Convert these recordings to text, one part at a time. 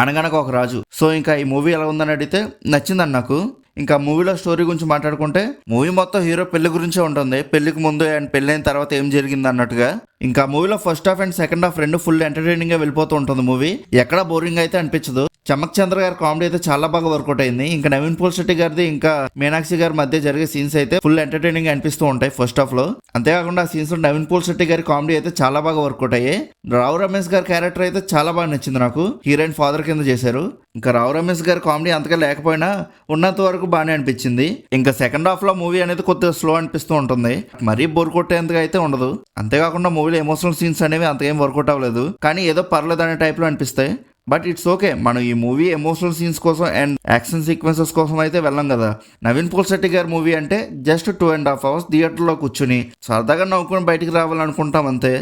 అనగనగా ఒక రాజు. సో ఇంకా ఈ మూవీ ఎలా ఉందని అడిగితే నచ్చిందండి నాకు. ఇంకా మూవీలో స్టోరీ గురించి మాట్లాడుకుంటే మూవీ మొత్తం హీరో పెళ్లి గురించే ఉంటుంది. పెళ్లికి ముందు అండ్ పెళ్ళైన తర్వాత ఏం జరిగింది అన్నట్టుగా. ఇంకా మూవీలో first half and second half రెండు ఫుల్ ఎంటర్టైనింగ్ గా వెళ్ళిపోతూ ఉంటుంది మూవీ. ఎక్కడ బోరింగ్ అయితే అనిపించదు. చమక్ చంద్ర గారి కామెడీ అయితే చాలా బాగా వర్కౌట్ అయింది. ఇంకా నవీన్ పోల్శెట్టి గారిది ఇంకా మీనాక్షి గారి మధ్య జరిగే సీన్స్ అయితే ఫుల్ ఎంటర్టైనింగ్ అనిపిస్తూ ఉంటాయి ఫస్ట్ హాఫ్ లో. అంతేకాకుండా ఆ సీన్స్ లో నవీన్ పోల్శెట్టి గారి కామెడీ అయితే చాలా బాగా వర్కౌట్ అయ్యాయి. రావు రమేష్ గారి క్యారెక్టర్ అయితే చాలా బాగా నచ్చింది నాకు. హీరోయిన్ ఫాదర్ కింద చేశారు. ఇంకా రావు రమేష్ గారి కామెడీ అంతగా లేకపోయినా ఉన్నంత వరకు బాగానే అనిపించింది. ఇంకా సెకండ్ హాఫ్ లో మూవీ అనేది కొద్దిగా స్లో అనిపిస్తూ ఉంటుంది. మరీ బోర్ కొట్టేంతగా అయితే ఉండదు. అంతేకాకుండా మూవీలో ఎమోషనల్ సీన్స్ అనేవి అంతకేం వర్కౌట్ అవ్వలేదు. కానీ ఏదో పర్లేదు అనే టైప్ లో అనిపిస్తాయి. But it's okay. మనం ఈ మూవీ ఎమోషనల్ సీన్స్ కోసం అండ్ యాక్షన్ సీక్వెన్సెస్ కోసం అయితే వెళ్ళాం కదా. నవీన్ పోల్శెట్టి గారి మూవీ అంటే జస్ట్ 2.5 hours థియేటర్లో కూర్చుని సరదాగా నవ్వుకుని బయటికి రావాలనుకుంటాం అంతే.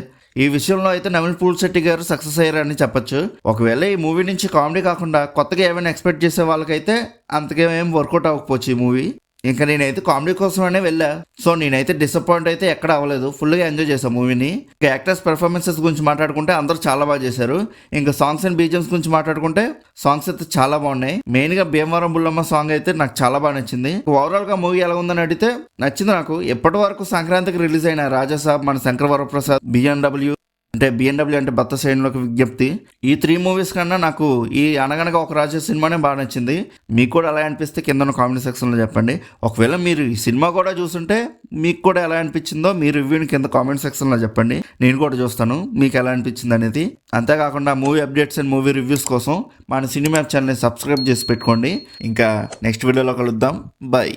ఈ విషయంలో అయితే నవీన్ పోల్శెట్టి గారు సక్సెస్ అయ్యారని చెప్పొచ్చు. ఒకవేళ ఈ మూవీ నుంచి కామెడీ కాకుండా కొత్తగా ఏమైనా ఎక్స్పెక్ట్ చేసే వాళ్ళకైతే అంతకేం వర్కౌట్ అవ్వకపోవచ్చు ఈ మూవీ. ఇంకా నేనైతే కామెడీ కోసమనే వెళ్ళా. సో నేనైతే డిసప్పాయింట్ అయితే ఎక్కడ అవ్వలేదు. ఫుల్గా ఎంజాయ్ చేశాను మూవీని. ఇంకా యాక్టర్స్ పెర్ఫార్మెన్సెస్ గురించి మాట్లాడుకుంటే అందరూ చాలా బాగా చేశారు. ఇంకా సాంగ్స్ అండ్ బీజిఎమ్స్ గురించి మాట్లాడుకుంటే సాంగ్స్ అయితే చాలా బాగున్నాయి. మెయిన్ గా భీమవరం బుల్లమ్మ సాంగ్ అయితే నాకు చాలా బాగా నచ్చింది. ఓవరాల్ గా మూవీ ఎలా ఉందని అడిగితే నచ్చింది నాకు. ఎప్పటి వరకు సంక్రాంతికి రిలీజ్ అయిన రాజాసాబ్, మన శంకర్ వరప్రసాద్, బిఎన్డబ్ల్యూ అంటే భర్త శ్రేణులకు విజ్ఞప్తి, ఈ 3 మూవీస్ కన్నా నాకు ఈ అనగనగా ఒక రాజు సినిమానే బాగా నచ్చింది. మీకు కూడా ఎలా అనిపిస్తే కింద కామెంట్ సెక్షన్లో చెప్పండి. ఒకవేళ మీరు ఈ సినిమా కూడా చూస్తుంటే మీకు కూడా ఎలా అనిపించిందో మీ రివ్యూని కింద కామెంట్ సెక్షన్లో చెప్పండి. నేను కూడా చూస్తాను మీకు ఎలా అనిపించింది అనేది. అంతేకాకుండా movie updates and movie reviews కోసం మన సినిమా ఛానల్ని సబ్స్క్రైబ్ చేసి పెట్టుకోండి. ఇంకా నెక్స్ట్ వీడియోలో కలుద్దాం. బాయ్.